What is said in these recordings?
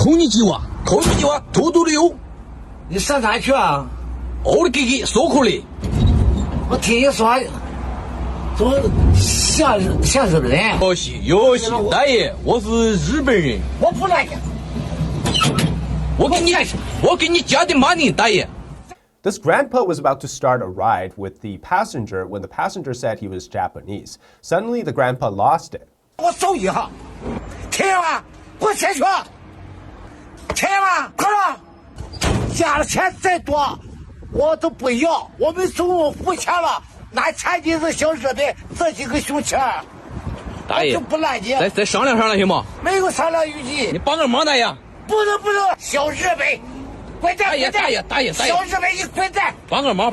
扣你几万，扣你几万，多多的哟。你上哪去啊？我的给说可的。我听你说，怎么像日本人？有戏，大爷，我是日本人。我不来。我给你加点马宁，大爷。This grandpa was about to start a ride with the passenger when the passenger said he was Japanese. Suddenly, the grandpa lost it. 我手一下，钱吗？不钱去，钱吗？快了，加了钱再多，我都不要。我们总共付钱了，那前几是小日本，这几个熊钱，大爷就不赖你。再商量商量行吗？没有商量余地。你帮个忙，大爷。不能，小日本。大爷，小日本，你滚蛋！帮个忙。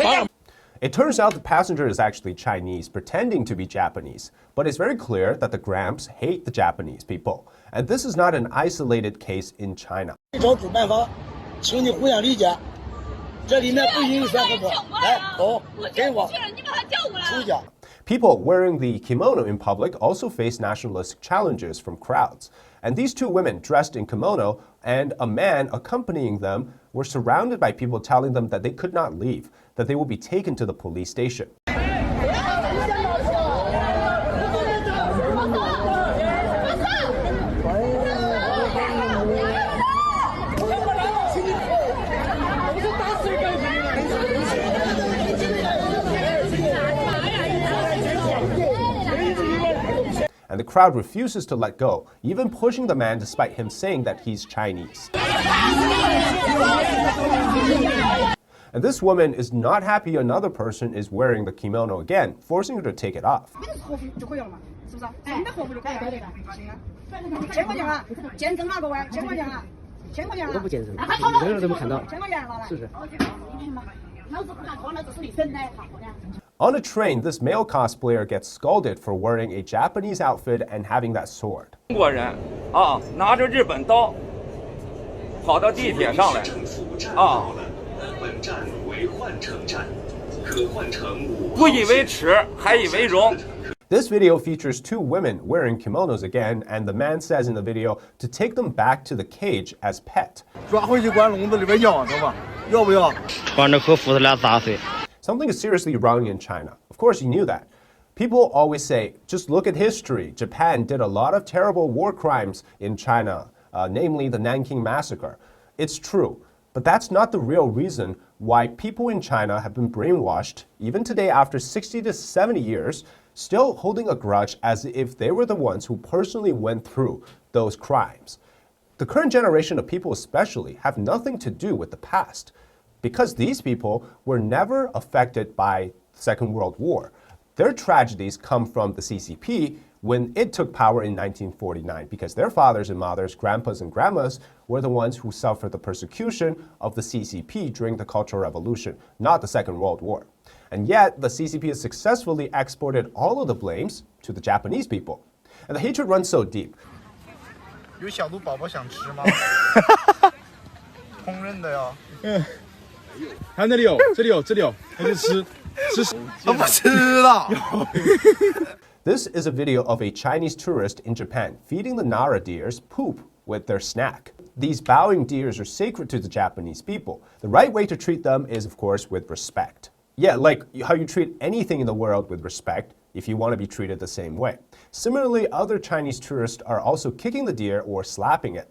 It turns out the passenger is actually Chinese, pretending to be Japanese. But it's very clear that the Gramps hate the Japanese people. And this is not an isolated case in China. 找主办方，请你互相理解，这里面不允许选合作。来，走，给我，出去。People wearing the kimono in public also face nationalistic challenges from crowds. And these two women dressed in kimono and a man accompanying them were surrounded by people telling them that they could not leave, that they would be taken to the police station. And the crowd refuses to let go, even pushing the man despite him saying that he's Chinese. And this woman is not happy another person is wearing the kimono again, forcing her to take it off. On a train, this male cosplayer gets scolded for wearing a Japanese outfit and having that sword. 中国人啊，拿着日本刀跑到地铁上来啊，不以为耻，还以为荣。 This video features two women wearing kimonos again, and the man says in the video to take them back to the cage as pet. 抓回去关笼子里边养着吧，要不要？穿着和服他俩砸碎。 Something is seriously wrong in China. Of course, you knew that. People always say, just look at history. Japan did a lot of terrible war crimes in China, namely the Nanking Massacre. It's true, but that's not the real reason why people in China have been brainwashed, even today after 60 to 70 years, still holding a grudge as if they were the ones who personally went through those crimes. The current generation of people especially have nothing to do with the past, because these people were never affected by the Second World War. Their tragedies come from the CCP when it took power in 1949, because their fathers and mothers, grandpas and grandmas, were the ones who suffered the persecution of the CCP during the Cultural Revolution, not the Second World War. And yet, the CCP has successfully exported all of the blames to the Japanese people. And the hatred runs so deep. 有小肚宝宝想吃吗？烹饪的呀。看这里有，那就吃。我不吃了。This is a video of a Chinese tourist in Japan feeding the Nara deers poop with their snack. These bowing deers are sacred to the Japanese people. The right way to treat them is, of course, with respect. Yeah, like how you treat anything in the world with respect if you want to be treated the same way. Similarly, other Chinese tourists are also kicking the deer or slapping it.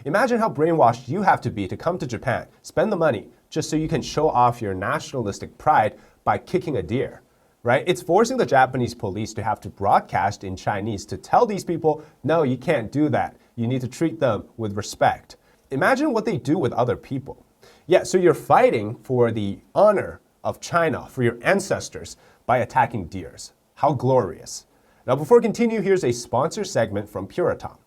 Imagine how brainwashed you have to be to come to Japan, spend the money, just so you can show off your nationalistic pride by kicking a deer, right? It's forcing the Japanese police to have to broadcast in Chinese to tell these people, no, you can't do that. You need to treat them with respect. Imagine what they do with other people. Yeah, so you're fighting for the honor of China, for your ancestors, by attacking deers. How glorious. Now, before we continue, here's a sponsor segment from Puritang.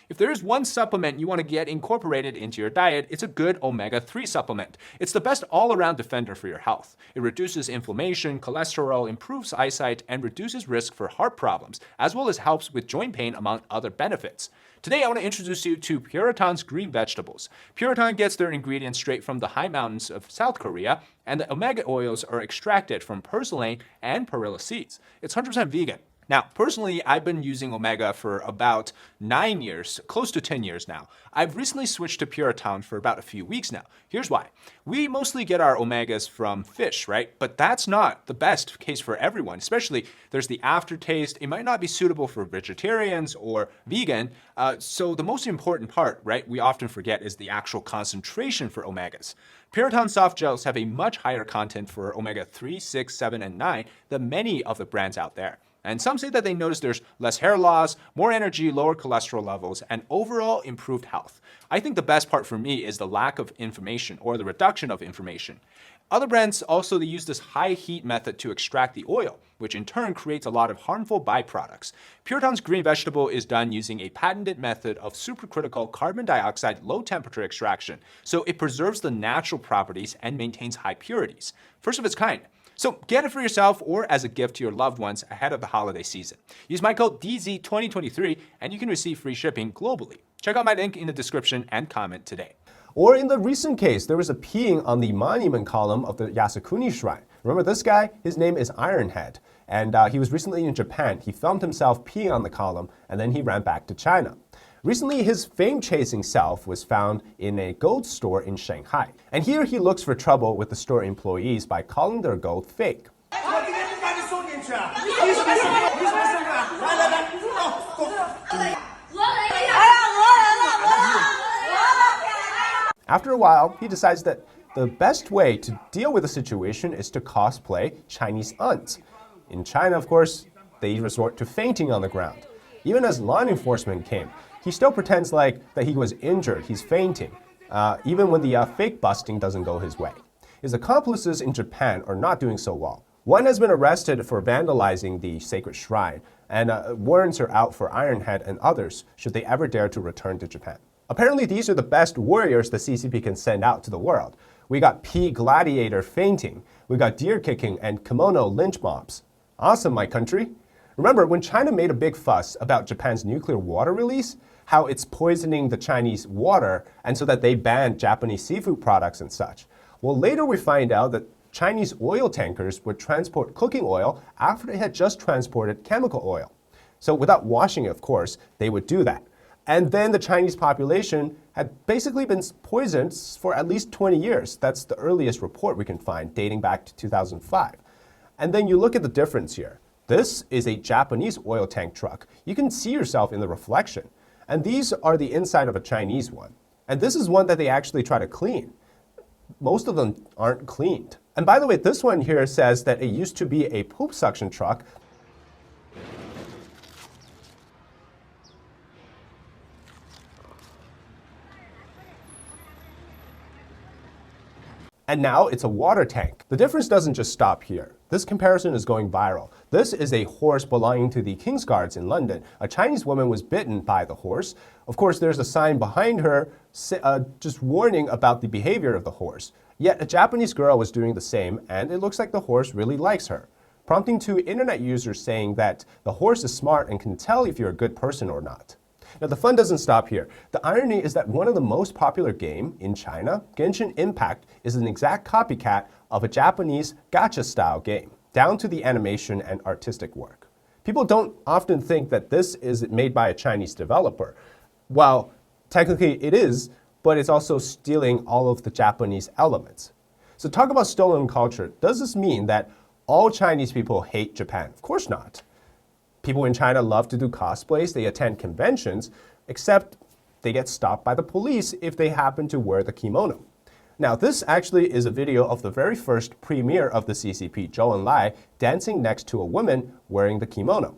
If there is one supplement you want to get incorporated into your diet, it's a good omega-3 supplement. It's the best all-around defender for your health. It reduces inflammation, cholesterol, improves eyesight, and reduces risk for heart problems, as well as helps with joint pain, among other benefits. Today, I want to introduce you to Puritang's green vegetables. Puritang gets their ingredients straight from the high mountains of South Korea, and the omega oils are extracted from purslane and perilla seeds. It's 100% vegan. Now, personally, I've been using Omega for about 9 years, close to 10 years now. I've recently switched to Puritang for about a few weeks now. Here's why. We mostly get our Omegas from fish, right? But that's not the best case for everyone, especially there's the aftertaste. It might not be suitable for vegetarians or vegan. So the most important part, right, we often forget is the actual concentration for Omegas. Puritang soft gels have a much higher content for Omega 3, 6, 7, and 9 than many of the brands out there. And some say that they notice there's less hair loss, more energy, lower cholesterol levels, and overall improved health. I think the best part for me is the lack of inflammation or the reduction of inflammation. Other brands also they use this high heat method to extract the oil, which in turn creates a lot of harmful byproducts. Puritang's green vegetable is done using a patented method of supercritical carbon dioxide low temperature extraction, so it preserves the natural properties and maintains high purities. First of its kind. So get it for yourself or as a gift to your loved ones ahead of the holiday season. Use my code DZ2023 and you can receive free shipping globally. Check out my link in the description and comment today. Or in the recent case, there was a peeing on the monument column of the Yasukuni Shrine. Remember this guy? His name is Ironhead. And he was recently in Japan. He filmed himself peeing on the column and then he ran back to China. Recently, his fame-chasing self was found in a gold store in Shanghai. And here he looks for trouble with the store employees by calling their gold fake. After a while, he decides that the best way to deal with the situation is to cosplay Chinese aunts. In China, of course, they resort to fainting on the ground. Even as law enforcement came, he still pretends like that he was injured, he's fainting, even when the fake busting doesn't go his way. His accomplices in Japan are not doing so well. One has been arrested for vandalizing the sacred shrine, and warrants are out for Ironhead and others should they ever dare to return to Japan. Apparently, these are the best warriors the CCP can send out to the world. We got P gladiator fainting, we got deer kicking and kimono lynch mobs. Awesome, my country. Remember, when China made a big fuss about Japan's nuclear water release, how it's poisoning the Chinese water, and so that they banned Japanese seafood products and such. Well, later we find out that Chinese oil tankers would transport cooking oil after they had just transported chemical oil. So without washing it, of course, they would do that. And then the Chinese population had basically been poisoned for at least 20 years. That's the earliest report we can find, dating back to 2005. And then you look at the difference here. This is a Japanese oil tank truck. You can see yourself in the reflection. And these are the inside of a Chinese one. And this is one that they actually try to clean. Most of them aren't cleaned. And by the way, this one here says that it used to be a poop suction truck. And now it's a water tank. The difference doesn't just stop here. This comparison is going viral. This is a horse belonging to the King's Guards in London. A Chinese woman was bitten by the horse. Of course, there's a sign behind her just warning about the behavior of the horse. Yet a Japanese girl was doing the same, and it looks like the horse really likes her, prompting to internet users saying that the horse is smart and can tell if you're a good person or not. Now, the fun doesn't stop here. The irony is that one of the most popular games in China, Genshin Impact, is an exact copycat of a Japanese gacha-style game, down to the animation and artistic work. People don't often think that this is made by a Chinese developer. Well, technically it is, but it's also stealing all of the Japanese elements. So talk about stolen culture. Does this mean that all Chinese people hate Japan? Of course not. People in China love to do cosplays, they attend conventions, except they get stopped by the police if they happen to wear the kimono. Now, this actually is a video of the very first premiere of the CCP, Zhou Enlai, dancing next to a woman wearing the kimono.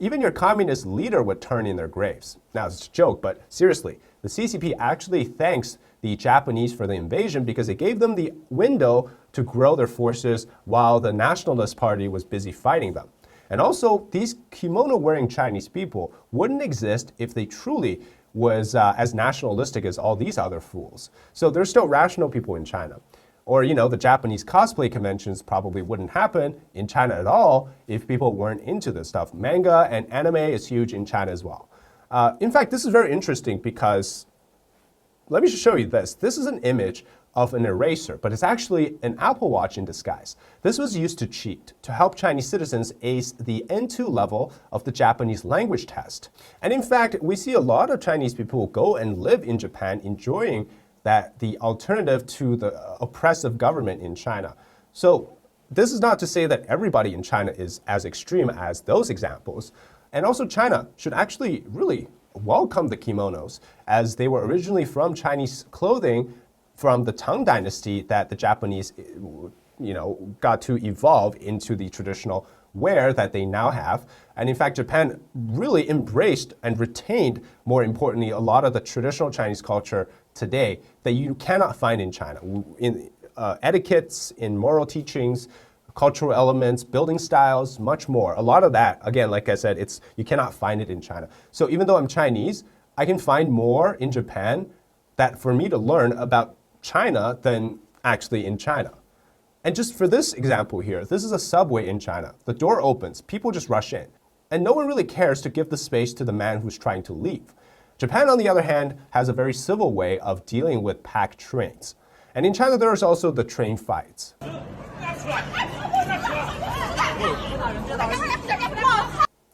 Even your communist leader would turn in their graves. Now, it's a joke, but seriously, the CCP actually thanks the Japanese for the invasion because it gave them the window to grow their forces while the Nationalist Party was busy fighting them. And also, these kimono-wearing Chinese people wouldn't exist if they truly was as nationalistic as all these other fools. So there's still rational people in China. Or, you know, the Japanese cosplay conventions probably wouldn't happen in China at all if people weren't into this stuff. Manga and anime is huge in China as well. In fact, this is very interesting because let me just show you this. This is an image of an eraser, but it's actually an Apple Watch in disguise. This was used to cheat, to help Chinese citizens ace the N2 level of the Japanese language test. And in fact, we see a lot of Chinese people go and live in Japan enjoying the alternative to the oppressive government in China. So this is not to say that everybody in China is as extreme as those examples. And also China should actually really welcome the kimonos, as they were originally from Chinese clothing from the Tang dynasty that the Japanese, got to evolve into the traditional wear that they now have. And in fact, Japan really embraced and retained, more importantly, a lot of the traditional Chinese culture today that you cannot find in China. In etiquettes, in moral teachings, cultural elements, building styles, much more. A lot of that, again, like I said, you cannot find it in China. So even though I'm Chinese, I can find more in Japan that for me to learn about China than actually in China. And just for this example here, this is a subway in China. The door opens, people just rush in. And no one really cares to give the space to the man who's trying to leave. Japan, on the other hand, has a very civil way of dealing with packed trains. And in China, there is also the train fights.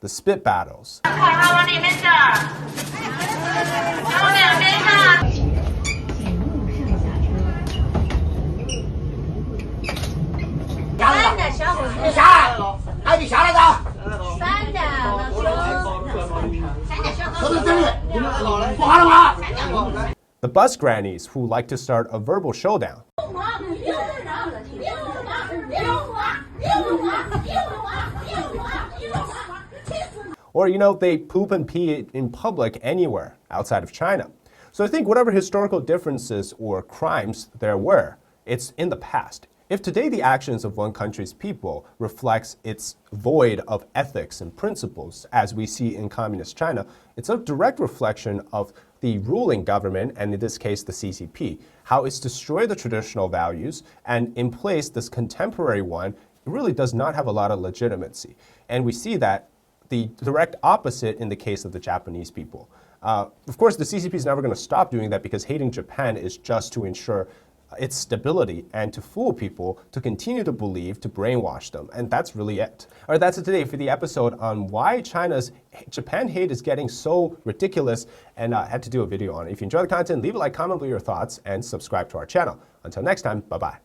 The spit battles. The bus grannies who like to start a verbal showdown. Or, they poop and pee in public anywhere outside of China. So I think whatever historical differences or crimes there were, it's in the past. If today the actions of one country's people reflects its void of ethics and principles, as we see in communist China, it's a direct reflection of the ruling government, and in this case the CCP, how it's destroyed the traditional values and in place this contemporary one, it really does not have a lot of legitimacy. And we see that the direct opposite in the case of the Japanese people. Of course, the CCP is never going to stop doing that because hating Japan is just to ensure its stability and to fool people, to continue to believe, to brainwash them. And that's really it. All right, that's it today for the episode on why China's Japan hate is getting so ridiculous, and I had to do a video on it. If you enjoy the content, leave a like, comment below your thoughts, and subscribe to our channel. Until next time, bye-bye.